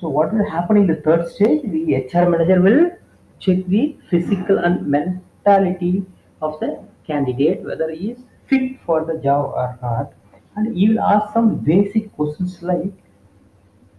So what will happen in the third stage? The HR manager will check the physical and mentality of the candidate, whether he is fit for the job or not. And he will ask some basic questions like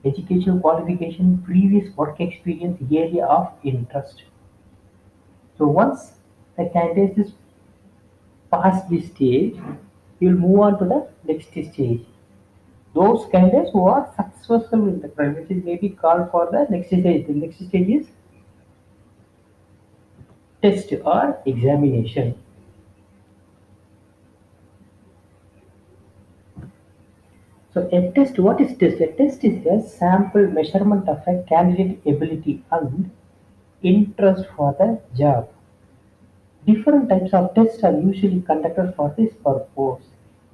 educational qualification, previous work experience, area of interest. So once the candidate is past this stage, he will move on to the next stage. Those candidates who are successful in the trial, which is maybe called for the next stage. The next stage is test or examination. So a test, what is test? A test is a sample measurement of a candidate ability and interest for the job. Different types of tests are usually conducted for this purpose.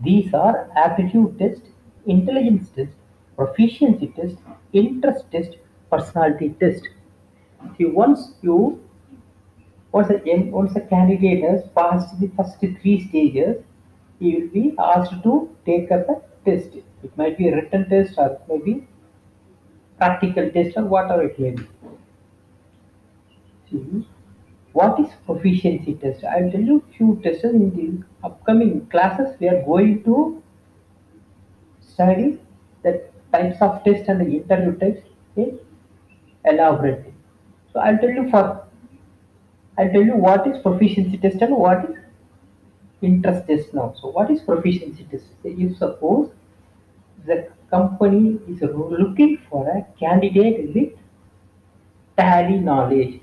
These are aptitude test, intelligence test, proficiency test, interest test, personality test. See, once a candidate has passed the first three stages, he will be asked to take up a test. It might be a written test or it may be practical test or whatever it may be. See, what is proficiency test? I'll tell you few tests in the upcoming classes. We are going to study the types of test and the interview types in elaborately. So I'll tell you what is proficiency test and what is interest test now. So what is proficiency test? If suppose the company is looking for a candidate with tally knowledge.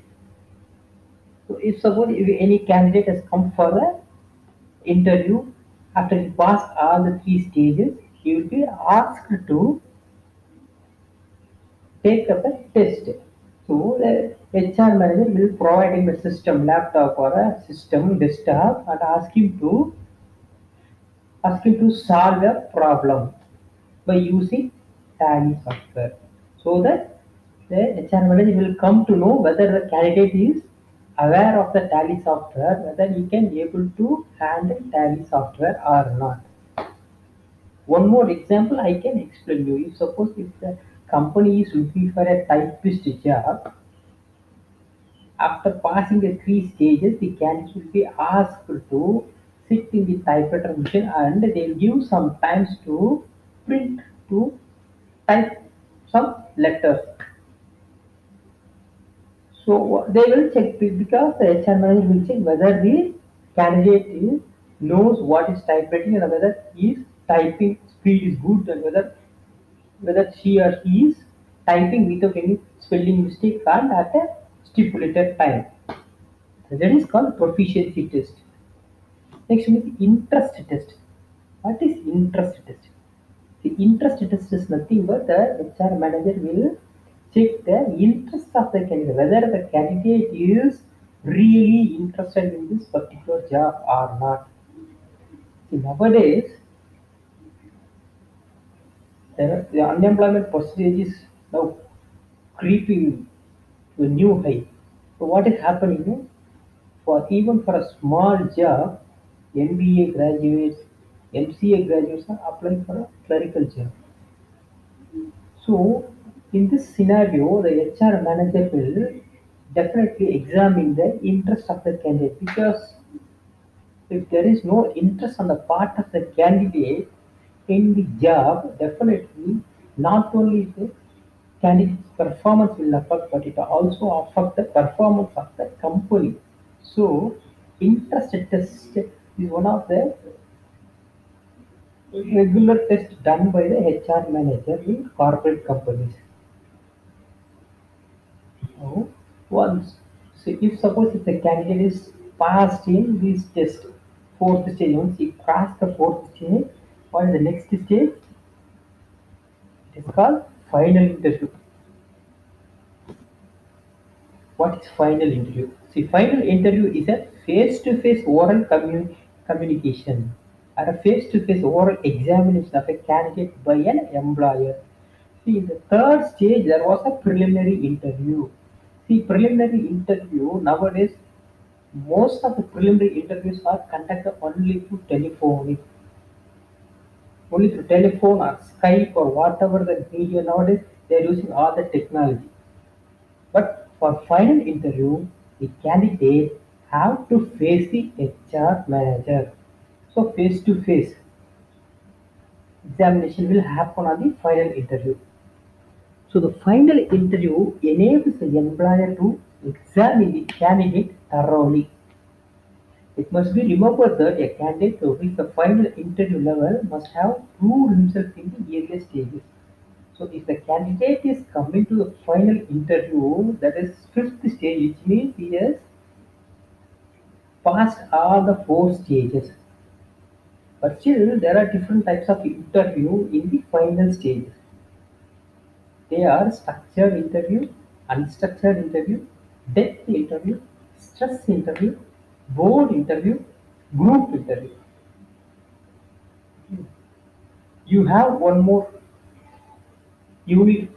So if suppose if any candidate has come for the interview after he passed all the three stages, he will be asked to take up a test. So the HR manager will provide him a system laptop or a system desktop and ask him to solve a problem by using Tally software. So that the HR manager will come to know whether the candidate is aware of the Tally software, whether he can able to handle Tally software or not. One more example I can explain you. If suppose if the company is looking for a typist job, after passing the three stages, the candidate will be asked to sit in the typewriter machine and they'll give some times to print to type some letters. So they will check because the HR manager will check whether the candidate knows what is typewriting and whether his typing speed is good and whether she or he is typing without any spelling mistake and at a stipulated time. So that is called proficiency test. Next one is interest test. What is interest test? The interest test is nothing but the HR manager will check the interest of the candidate, whether the candidate is really interested in this particular job or not. See, nowadays, the unemployment percentage is now creeping to a new high. So what is happening? For even for a small job, MBA graduates, MCA graduates are applying for a clerical job. So in this scenario, the HR manager will definitely examine the interest of the candidate because if there is no interest on the part of the candidate in the job, definitely not only the candidate's performance will affect, but it also affect the performance of the company. So interest test is one of the regular tests done by the HR manager in corporate companies. So once, so if suppose if the candidate is passed in this test, fourth stage, once he passed the fourth stage, what is the next stage? It is called final interview. What is final interview? See, final interview is a face-to-face oral communication or a face-to-face oral examination of a candidate by an employer. See, in the third stage, there was a preliminary interview. See, preliminary interview nowadays, most of the preliminary interviews are conducted only through telephone or Skype or whatever the media nowadays. They are using all the technology. But for final interview, the candidate have to face the HR manager. So face to face examination will happen on the final interview. So the final interview enables the employer to examine the candidate thoroughly. It must be remembered that a candidate to reach the final interview level must have proved himself in the earlier stages. So if the candidate is coming to the final interview, that is fifth stage, which means he has passed all the four stages. But still, there are different types of interview in the final stages. They are structured interview, unstructured interview, depth interview, stress interview, board interview, group interview. You have one more unit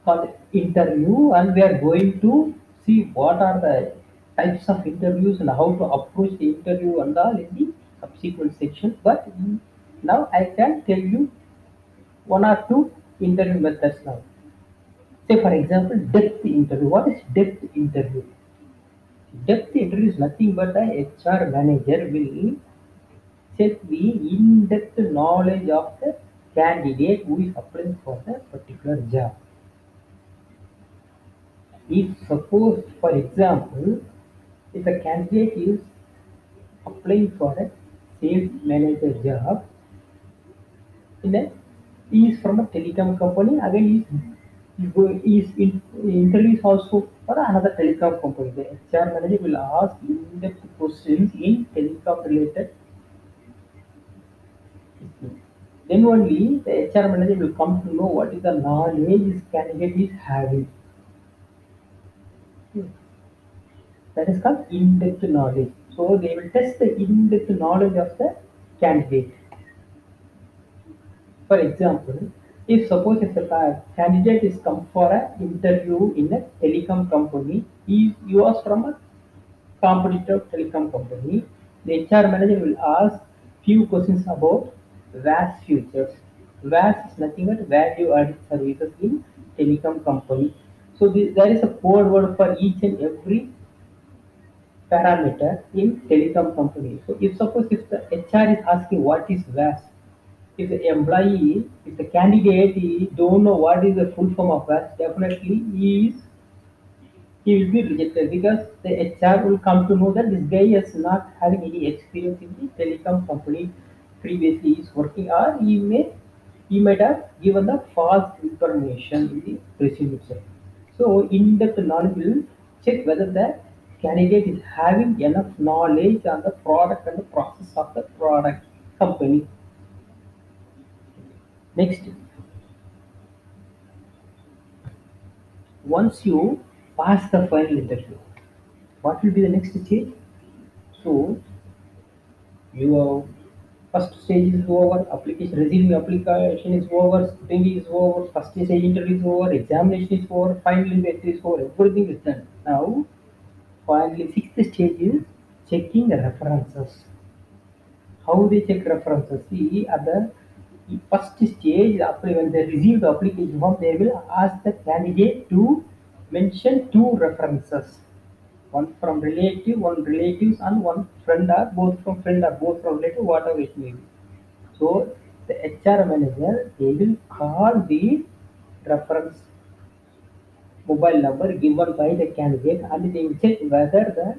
called interview, and we are going to see what are the types of interviews and how to approach the interview and all in the subsequent section. But now I can tell you one or two interview methods now. Say for example, depth interview. What is depth interview? Depth interview is nothing but the HR manager will check the in-depth knowledge of the candidate who is applying for the particular job. If suppose, for example, if a candidate is applying for a sales manager job, in a, he is from a telecom company, again he is interviews also for another telecom company. The HR manager will ask in-depth questions in telecom related. Then only the HR manager will come to know what is the knowledge this candidate is having. That is called in-depth knowledge. So they will test the in-depth knowledge of the candidate. For example, if suppose if a candidate is come for an interview in a telecom company, he was from a competitor telecom company, the HR manager will ask few questions about VAS futures. VAS is nothing but value added services in telecom company. So there is a code word for each and every parameter in telecom company. So if suppose if the HR is asking what is VAS, if the employee, if the candidate he don't know what is the full form of VAS, definitely he will be rejected because the HR will come to know that this guy is not having any experience in the telecom company previously is working, or he might have given the false information in the resume itself. So in-depth knowledge will check whether the candidate is having enough knowledge on the product and the process of the product company. Next, once you pass the final interview, what will be the next stage? So your first stage is over, application receiving application is over, screening is over, first stage interview is over, examination is over, final interview is over, everything is done. Now finally sixth stage is checking the references. How they check references? See at the first stage, after when they receive the application form, they will ask the candidate to mention two references. One from relative, one relatives, and one friend or both from relative, whatever it may be. So the HR manager they will call the reference mobile number given by the candidate, and they will check whether the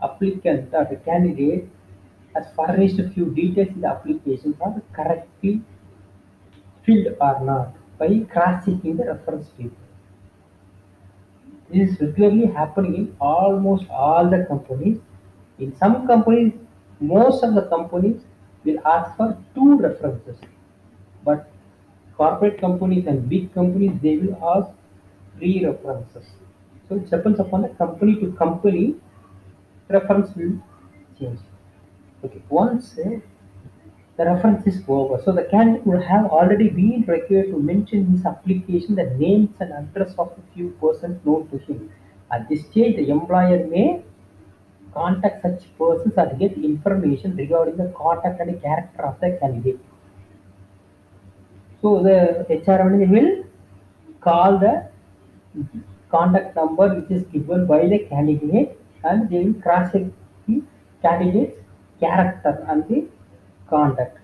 applicant or the candidate has furnished a few details in the application are correctly filled or not by cross-checking the reference people. This is regularly happening in almost all the companies. In some companies, most of the companies will ask for two references, but corporate companies and big companies they will ask three references. So it depends upon the company to company, reference will change. Okay, once the reference is over, so the candidate would have already been required to mention in his application the names and address of the few persons known to him. At this stage, the employer may contact such persons or get information regarding the contact and character of the candidate. So the HR manager will call the contact number which is given by the candidate, and they will cross check the candidate's character and the conduct.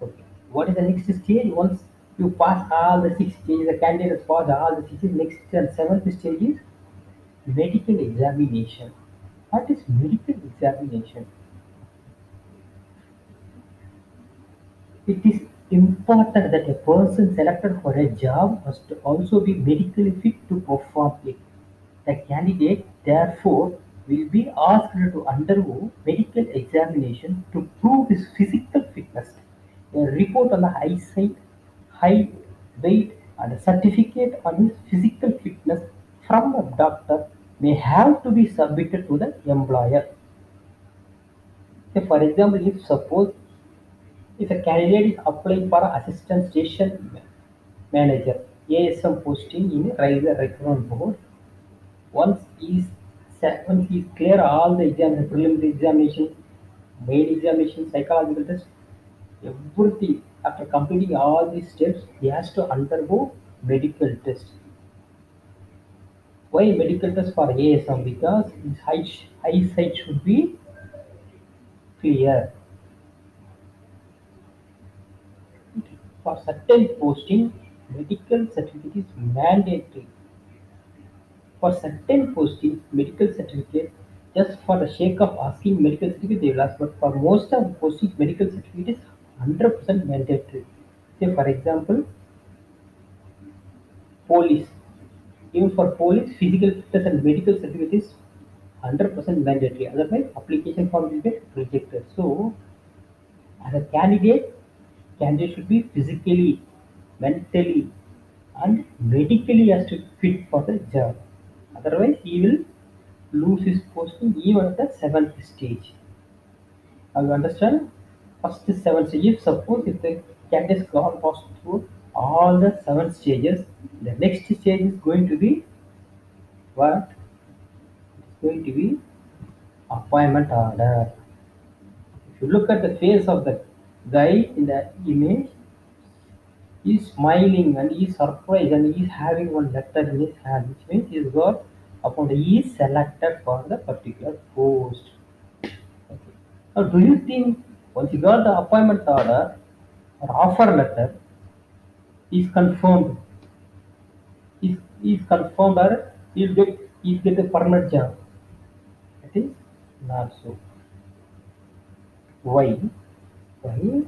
Okay. What is the next stage? Once you pass all the six stages, the candidate has passed all the six stages. Next and seventh stage is medical examination. What is medical examination? It is important that a person selected for a job must also be medically fit to perform it. The candidate, therefore, will be asked to undergo medical examination to prove his physical fitness. A report on the height, weight, and a certificate on his physical fitness from a doctor may have to be submitted to the employer. Say, for example, if suppose if a candidate is applying for assistant station manager ASM posting in railway recruitment board, once he's clear all the exams, preliminary examination, main examination, psychological test, everything. After completing all these steps, he has to undergo medical test. Why medical test for ASM? Because his eyesight should be clear. For certain posting, medical certificate is mandatory. For certain postings, medical certificate, just for the sake of asking medical certificate, they will ask. But for most of the postings, medical certificate is 100% mandatory. Say, for example, police. Even for police, physical fitness and medical certificate is 100% mandatory. Otherwise, application form will get rejected. So, as a candidate should be physically, mentally, and medically has to fit for the job. Otherwise, he will lose his posting even at the seventh stage. Now you understand? First seven stages. Suppose if the candidate gone passed through all the seven stages, the next stage is going to be what? It's going to be appointment order. If you look at the face of the guy in the image, he's smiling and he's surprised and he's having one letter in his hand, which means he's got appointed. He is selected for the particular post. Okay. Now, do you think once you got the appointment order or offer letter, is confirmed, is confirmed or he'll get the permanent job? It is not so. Why? Why?